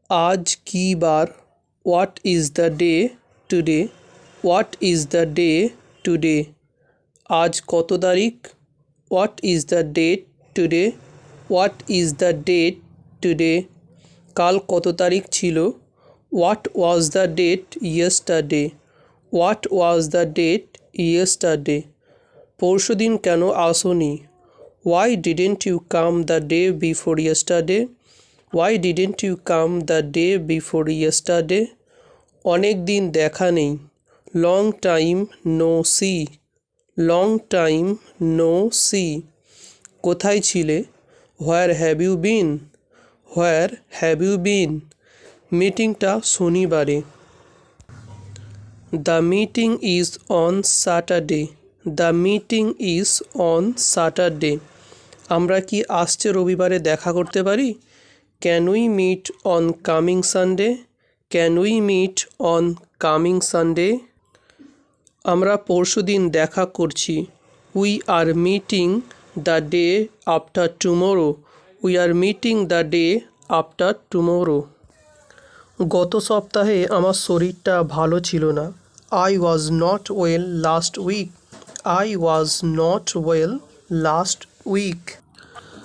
आज की बार what is the day today what is the day today आज কত তারিখ what is the date today what is the date today কাল কত তারিখ ছিল what was the date yesterday what was the date yesterday পরশুদিন কেন আসোনি Why didn't you come the day before yesterday? Why didn't you come the day before yesterday? অনেক দিন দেখা নেই long time no see long time no see কোথায় ছিলে where have you been where have you been মিটিংটা শনিবারে the meeting is on Saturday the meeting is on Saturday আমরা কি আসছে রবিবারে দেখা করতে পারি Can we meet on coming Sunday? Can we meet on coming Sunday? আমরা পরশুদিন দেখা করছি We are meeting the day after tomorrow. We are meeting the day after tomorrow. গত সপ্তাহে আমার শরীরটা ভালো ছিল না I was not well last week. I was not well last week.